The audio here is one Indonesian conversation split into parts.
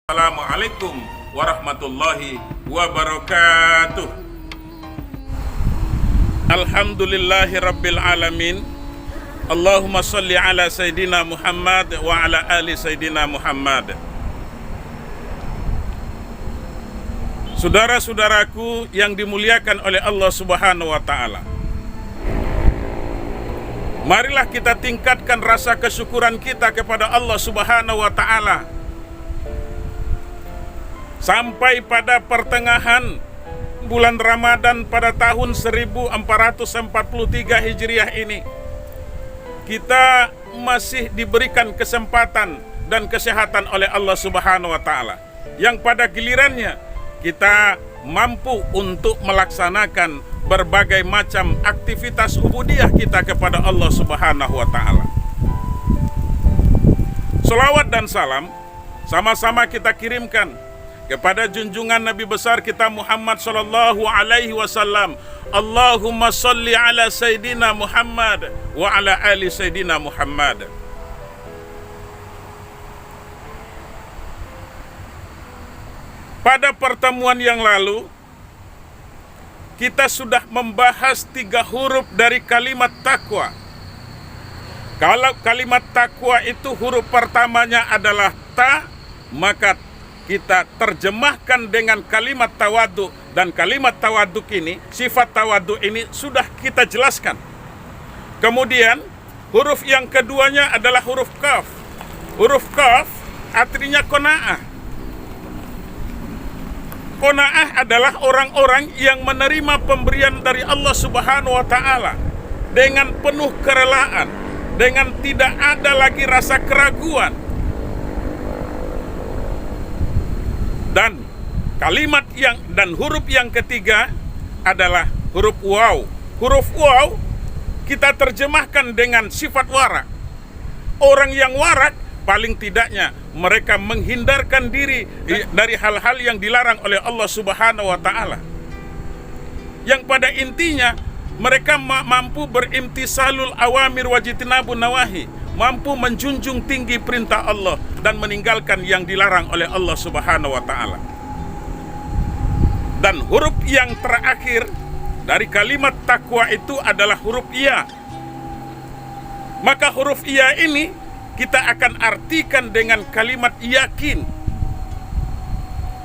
Assalamualaikum warahmatullahi wabarakatuh. Alhamdulillahi rabbil alamin. Allahumma salli ala Sayyidina Muhammad wa ala ali Sayyidina Muhammad. Saudara-saudaraku yang dimuliakan oleh Allah Subhanahu wa ta'ala, marilah kita tingkatkan rasa kesyukuran kita kepada Allah Subhanahu wa ta'ala sampai pada pertengahan bulan Ramadan pada tahun 1443 Hijriah ini, kita masih diberikan kesempatan dan kesehatan oleh Allah Subhanahu wa ta'ala, yang pada gilirannya kita mampu untuk melaksanakan berbagai macam aktivitas ubudiyah kita kepada Allah Subhanahu wa ta'ala. Selawat dan salam sama-sama kita kirimkan kepada junjungan Nabi besar kita Muhammad sallallahu alaihi wasallam. Allahumma salli ala Sayyidina Muhammad wa ala ali Sayyidina Muhammad. Pada pertemuan yang lalu kita sudah membahas 3 huruf dari kalimat takwa. Kalau kalimat takwa itu huruf pertamanya adalah ta, maka kita terjemahkan dengan kalimat tawadhu, dan kalimat tawadhu ini, sifat tawadhu ini sudah kita jelaskan. Kemudian huruf yang keduanya adalah huruf kaf. Huruf kaf artinya qanaah. Qanaah adalah orang-orang yang menerima pemberian dari Allah Subhanahu wa ta'ala dengan penuh kerelaan, dengan tidak ada lagi rasa keraguan. Dan kalimat dan huruf yang ketiga adalah huruf waw. Huruf waw kita terjemahkan dengan sifat warak. Orang yang warak paling tidaknya mereka menghindarkan diri dari hal-hal yang dilarang oleh Allah Subhanahu wa ta'ala, yang pada intinya mereka mampu berimtisalul awamir wajtinabun nawahi, mampu menjunjung tinggi perintah Allah dan meninggalkan yang dilarang oleh Allah Subhanahu wa ta'ala. Dan huruf yang terakhir dari kalimat takwa itu adalah huruf ya. Maka huruf ya ini kita akan artikan dengan kalimat yakin.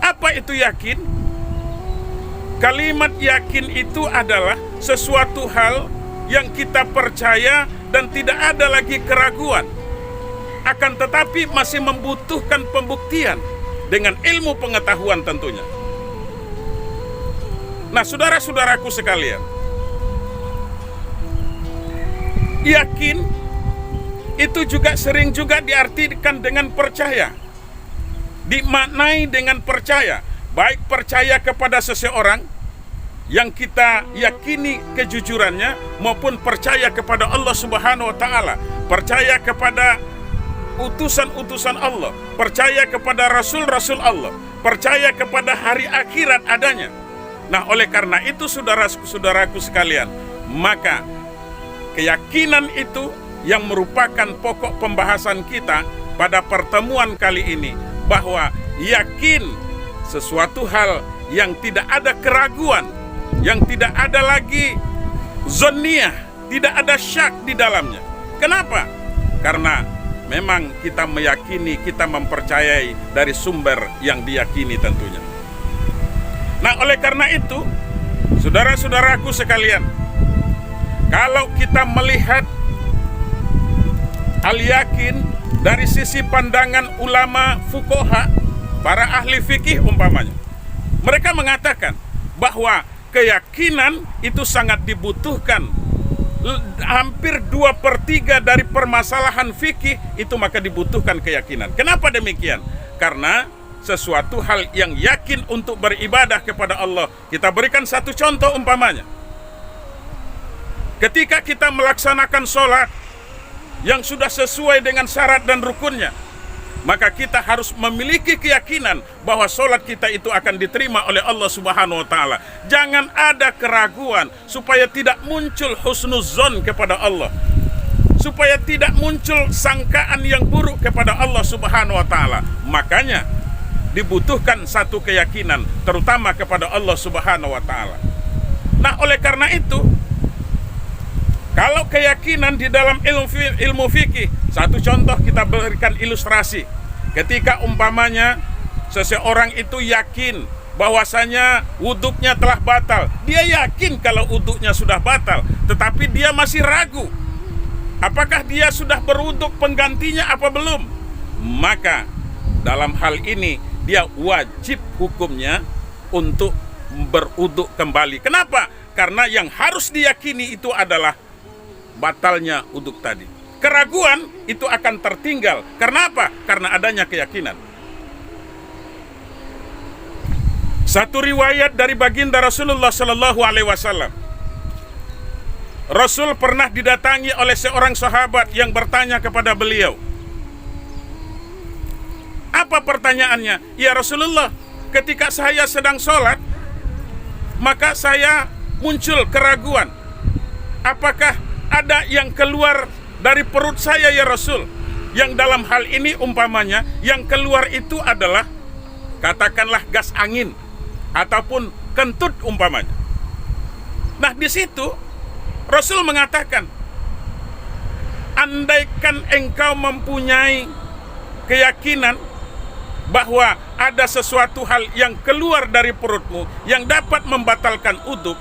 Apa itu yakin? Kalimat yakin itu adalah sesuatu hal yang kita percaya dan tidak ada lagi keraguan, akan tetapi masih membutuhkan pembuktian dengan ilmu pengetahuan tentunya. Nah, saudara-saudaraku sekalian, yakin itu juga sering juga diartikan dengan percaya, dimaknai dengan percaya, baik percaya kepada seseorang yang kita yakini kejujurannya, maupun percaya kepada Allah Subhanahu wa ta'ala, percaya kepada utusan-utusan Allah, percaya kepada rasul-rasul Allah, percaya kepada hari akhirat adanya. Nah, oleh karena itu saudara-saudaraku sekalian, maka keyakinan itu yang merupakan pokok pembahasan kita pada pertemuan kali ini, bahwa yakin sesuatu hal yang tidak ada keraguan, yang tidak ada lagi zonniyah, tidak ada syak di dalamnya. Kenapa? Karena memang kita meyakini, kita mempercayai dari sumber yang diyakini tentunya. Nah, oleh karena itu, saudara-saudaraku sekalian, kalau kita melihat al-yakin dari sisi pandangan ulama fuqaha, para ahli fikih umpamanya, mereka mengatakan bahwa keyakinan itu sangat dibutuhkan. Hampir 2/3 dari permasalahan fikih itu maka dibutuhkan keyakinan. Kenapa demikian? Karena sesuatu hal yang yakin untuk beribadah kepada Allah. Kita berikan satu contoh umpamanya. Ketika kita melaksanakan sholat yang sudah sesuai dengan syarat dan rukunnya, maka kita harus memiliki keyakinan bahwa sholat kita itu akan diterima oleh Allah Subhanahu wa ta'ala. Jangan ada keraguan, supaya tidak muncul husnuzon kepada Allah, supaya tidak muncul sangkaan yang buruk kepada Allah Subhanahu wa ta'ala. Makanya dibutuhkan satu keyakinan, terutama kepada Allah Subhanahu wa Ta'ala. Nah, oleh karena itu, kalau keyakinan di dalam ilmu fikih, satu contoh kita berikan ilustrasi. Ketika umpamanya seseorang itu yakin bahwasanya wuduknya telah batal, dia yakin kalau wuduknya sudah batal, tetapi dia masih ragu apakah dia sudah berwuduk penggantinya apa belum. Maka dalam hal ini dia wajib hukumnya untuk berwuduk kembali. Kenapa? Karena yang harus diyakini itu adalah batalnya wuduk tadi. Keraguan itu akan tertinggal. Karena apa? Karena adanya keyakinan. Satu riwayat dari baginda Rasulullah Sallallahu Alaihi Wasallam. Rasul pernah didatangi oleh seorang sahabat yang bertanya kepada beliau. Apa pertanyaannya? Ya Rasulullah, ketika saya sedang sholat, maka saya muncul keraguan. Apakah ada yang keluar dari perut saya ya Rasul? Yang dalam hal ini umpamanya yang keluar itu adalah katakanlah gas angin ataupun kentut umpamanya. Nah, di situ Rasul mengatakan, andaikan engkau mempunyai keyakinan bahwa ada sesuatu hal yang keluar dari perutmu yang dapat membatalkan uduk,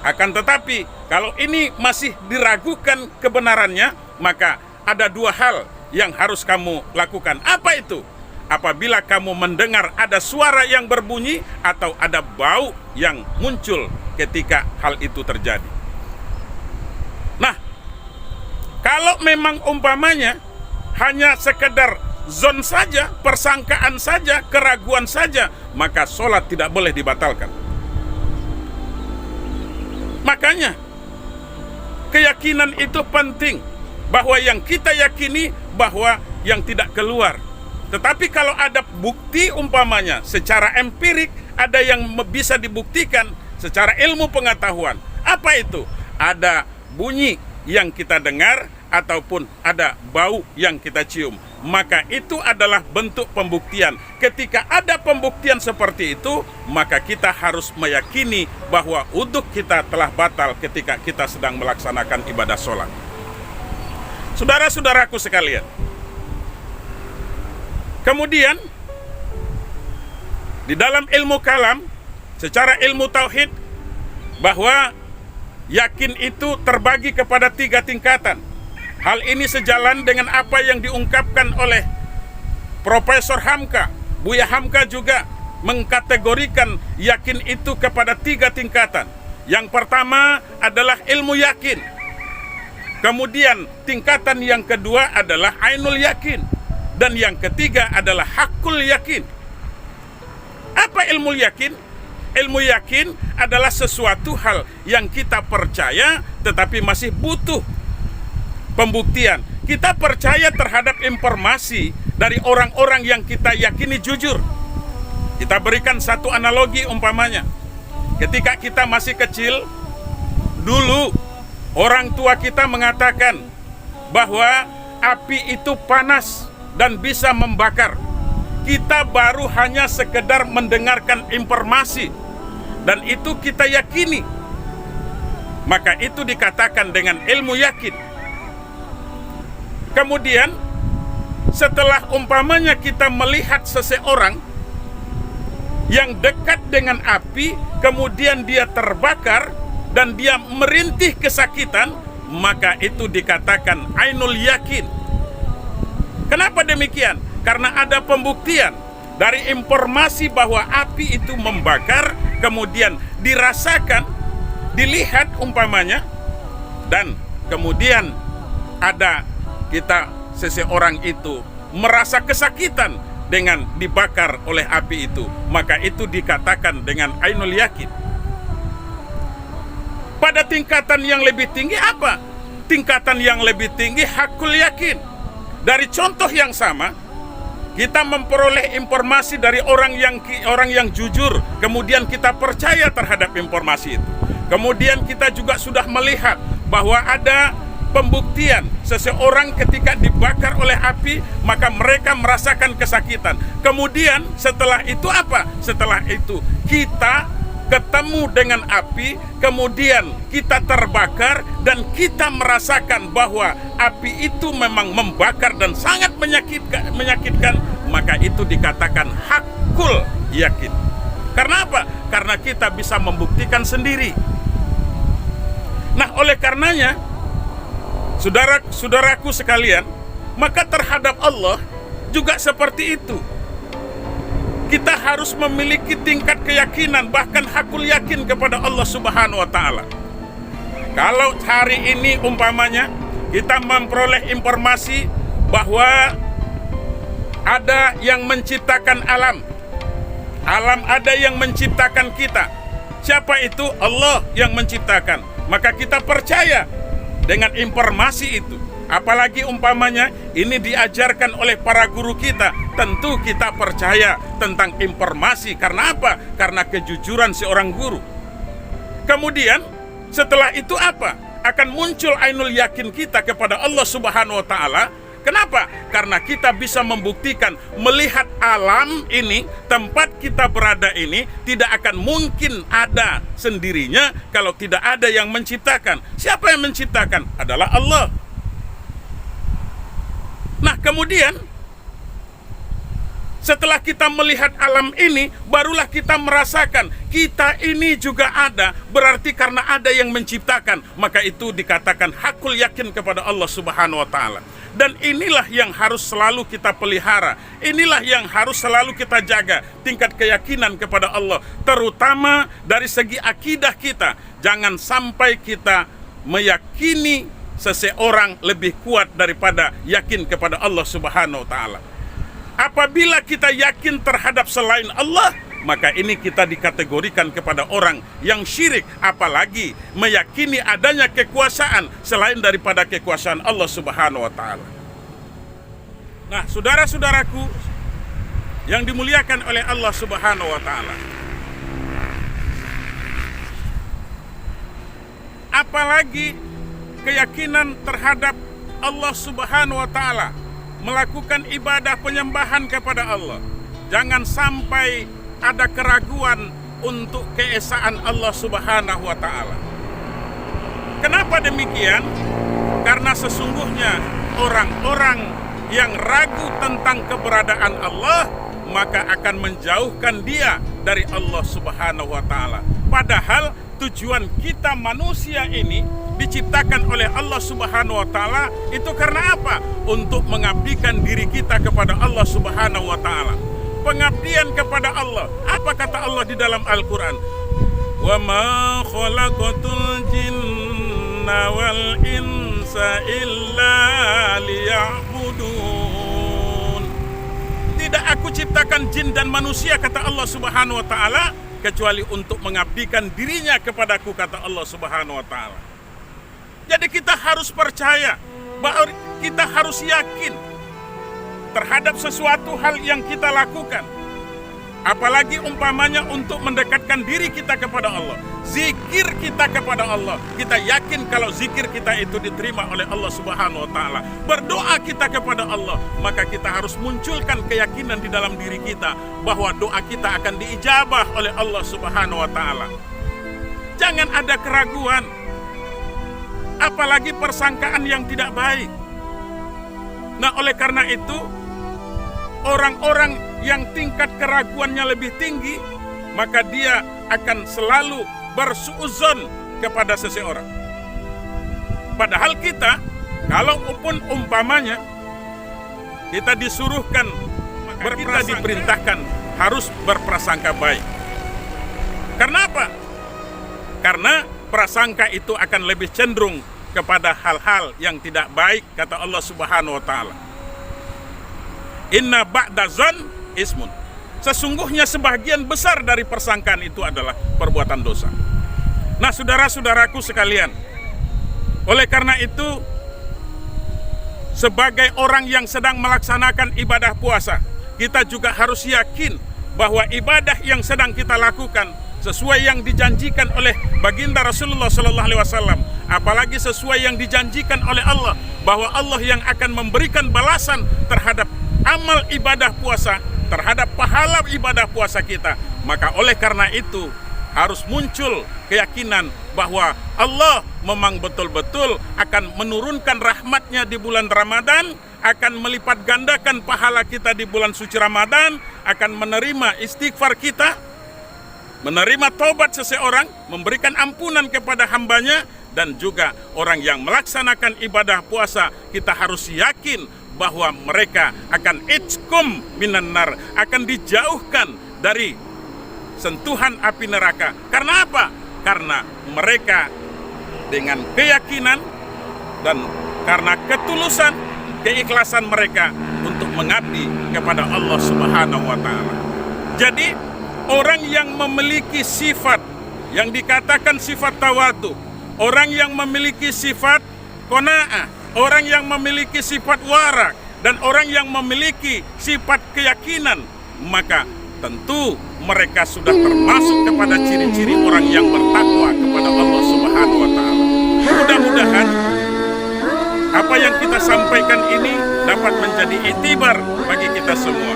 akan tetapi kalau ini masih diragukan kebenarannya, maka ada dua hal yang harus kamu lakukan. Apa itu? Apabila kamu mendengar ada suara yang berbunyi atau ada bau yang muncul ketika hal itu terjadi. Nah, kalau memang umpamanya hanya sekedar zon saja, persangkaan saja, keraguan saja, maka sholat tidak boleh dibatalkan. Makanya keyakinan itu penting, bahwa yang kita yakini bahwa yang tidak keluar. Tetapi kalau ada bukti umpamanya secara empirik, ada yang bisa dibuktikan secara ilmu pengetahuan. Apa itu? Ada bunyi yang kita dengar ataupun ada bau yang kita cium, maka itu adalah bentuk pembuktian. Ketika ada pembuktian seperti itu, maka kita harus meyakini bahwa uduk kita telah batal ketika kita sedang melaksanakan ibadah sholat. Saudara-saudaraku sekalian, kemudian di dalam ilmu kalam, secara ilmu tauhid, bahwa yakin itu terbagi kepada 3 tingkatan. Hal ini sejalan dengan apa yang diungkapkan oleh Profesor Hamka. Buya Hamka juga mengkategorikan yakin itu kepada 3 tingkatan. Yang pertama adalah ilmu yakin. Kemudian tingkatan yang kedua adalah ainul yakin. Dan yang ketiga adalah hakul yakin. Apa ilmu yakin? Ilmu yakin adalah sesuatu hal yang kita percaya tetapi masih butuh pembuktian. Kita percaya terhadap informasi dari orang-orang yang kita yakini jujur. Kita berikan satu analogi umpamanya. Ketika kita masih kecil, dulu orang tua kita mengatakan bahwa api itu panas dan bisa membakar. Kita baru hanya sekedar mendengarkan informasi dan itu kita yakini. Maka itu dikatakan dengan ilmu yakin. Kemudian setelah umpamanya kita melihat seseorang yang dekat dengan api, kemudian dia terbakar dan dia merintih kesakitan, maka itu dikatakan ainul yakin. Kenapa demikian? Karena ada pembuktian dari informasi bahwa api itu membakar, kemudian dirasakan, dilihat umpamanya, dan kemudian ada seseorang itu merasa kesakitan dengan dibakar oleh api itu, maka itu dikatakan dengan ainul yakin. Pada tingkatan yang lebih tinggi apa? Tingkatan yang lebih tinggi hakul yakin. Dari contoh yang sama, kita memperoleh informasi dari orang yang jujur, kemudian kita percaya terhadap informasi itu. Kemudian kita juga sudah melihat bahwa ada pembuktian seseorang ketika dibakar oleh api, maka mereka merasakan kesakitan. Kemudian setelah itu apa? Setelah itu kita ketemu dengan api, kemudian kita terbakar dan kita merasakan bahwa api itu memang membakar dan sangat menyakitkan, maka itu dikatakan hakul yakin. Karena apa? Karena kita bisa membuktikan sendiri. Nah, oleh karenanya, saudaraku sekalian, maka terhadap Allah juga seperti itu. Kita harus memiliki tingkat keyakinan, bahkan hakul yakin kepada Allah Subhanahu wa Ta'ala. Kalau hari ini umpamanya kita memperoleh informasi bahwa ada yang menciptakan alam ada yang menciptakan kita. Siapa itu? Allah yang menciptakan. Maka kita percaya dengan informasi itu. Apalagi umpamanya ini diajarkan oleh para guru kita, tentu kita percaya tentang informasi. Karena apa? Karena kejujuran seorang guru. Kemudian setelah itu apa? Akan muncul ainul yakin kita kepada Allah Subhanahu wa Ta'ala. Kenapa? Karena kita bisa membuktikan, melihat alam ini, tempat kita berada ini tidak akan mungkin ada sendirinya kalau tidak ada yang menciptakan. Siapa yang menciptakan? Adalah Allah. Nah, kemudian setelah kita melihat alam ini, barulah kita merasakan kita ini juga ada. Berarti karena ada yang menciptakan, maka itu dikatakan hakul yakin kepada Allah Subhanahu wa Ta'ala. Dan inilah yang harus selalu kita pelihara. Inilah yang harus selalu kita jaga, tingkat keyakinan kepada Allah, terutama dari segi akidah kita. Jangan sampai kita meyakini seseorang lebih kuat daripada yakin kepada Allah Subhanahu wa Ta'ala. Apabila kita yakin terhadap selain Allah, maka ini kita dikategorikan kepada orang yang syirik, apalagi meyakini adanya kekuasaan selain daripada kekuasaan Allah Subhanahu wa Ta'ala. Nah, saudara-saudaraku yang dimuliakan oleh Allah Subhanahu wa Ta'ala, apalagi keyakinan terhadap Allah Subhanahu wa Ta'ala, melakukan ibadah penyembahan kepada Allah. Jangan sampai ada keraguan untuk keesaan Allah Subhanahu wa Ta'ala. Kenapa demikian? Karena sesungguhnya orang-orang yang ragu tentang keberadaan Allah, maka akan menjauhkan dia dari Allah Subhanahu wa Ta'ala. Padahal tujuan kita manusia ini diciptakan oleh Allah Subhanahu wa Ta'ala itu karena apa? Untuk mengabdikan diri kita kepada Allah Subhanahu wa Ta'ala. Pengabdian kepada Allah. Apa kata Allah di dalam Al-Quran? Wa ma khalaqatul jinna wal insa illa liya'budun. Tidak aku ciptakan jin dan manusia, kata Allah Subhanahu wa Ta'ala, kecuali untuk mengabdikan dirinya kepadaku, kata Allah Subhanahu wa Ta'ala. Jadi kita harus percaya, bahwa kita harus yakin terhadap sesuatu hal yang kita lakukan. Apalagi umpamanya untuk mendekatkan diri kita kepada Allah, zikir kita kepada Allah, kita yakin kalau zikir kita itu diterima oleh Allah Subhanahu wa Ta'ala. Berdoa kita kepada Allah, maka kita harus munculkan keyakinan di dalam diri kita bahwa doa kita akan diijabah oleh Allah Subhanahu wa Ta'ala. Jangan ada keraguan, apalagi persangkaan yang tidak baik. Nah, oleh karena itu, orang-orang yang tingkat keraguannya lebih tinggi, maka dia akan selalu bersuuzon kepada seseorang. Padahal kita, kalau pun umpamanya kita disuruhkan, maka kita diperintahkan harus berprasangka baik. Karena apa? Karena prasangka itu akan lebih cenderung kepada hal-hal yang tidak baik, kata Allah Subhanahu wa Ta'ala. Inna ba'da zon ismun. Sesungguhnya sebagian besar dari persangkaan itu adalah perbuatan dosa. Nah, saudara-saudaraku sekalian, oleh karena itu, sebagai orang yang sedang melaksanakan ibadah puasa, kita juga harus yakin bahwa ibadah yang sedang kita lakukan sesuai yang dijanjikan oleh baginda Rasulullah SAW apalagi sesuai yang dijanjikan oleh Allah, bahwa Allah yang akan memberikan balasan terhadap amal ibadah puasa, terhadap pahala ibadah puasa kita. Maka oleh karena itu harus muncul keyakinan bahwa Allah memang betul-betul akan menurunkan rahmatnya di bulan Ramadan, akan melipat gandakan pahala kita di bulan suci Ramadan, akan menerima istighfar kita, menerima taubat seseorang, memberikan ampunan kepada hambanya. Dan juga orang yang melaksanakan ibadah puasa, kita harus yakin bahwa mereka akan itskum minan nar, akan dijauhkan dari sentuhan api neraka. Karena apa? Karena mereka dengan keyakinan dan karena ketulusan, keikhlasan mereka untuk mengabdi kepada Allah Subhanahu wa Ta'ala. Jadi orang yang memiliki sifat yang dikatakan sifat tawadu, orang yang memiliki sifat qanaah, orang yang memiliki sifat warak, dan orang yang memiliki sifat keyakinan, maka tentu mereka sudah termasuk kepada ciri-ciri orang yang bertakwa kepada Allah Subhanahu wa Ta'ala. Mudah-mudahan apa yang kita sampaikan ini dapat menjadi iktibar bagi kita semua.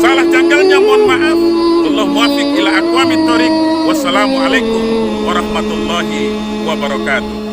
Salah janggalnya mohon maaf. Allah muwafiq ila aqwamit thoriq. Wassalamualaikum warahmatullahi wabarakatuh.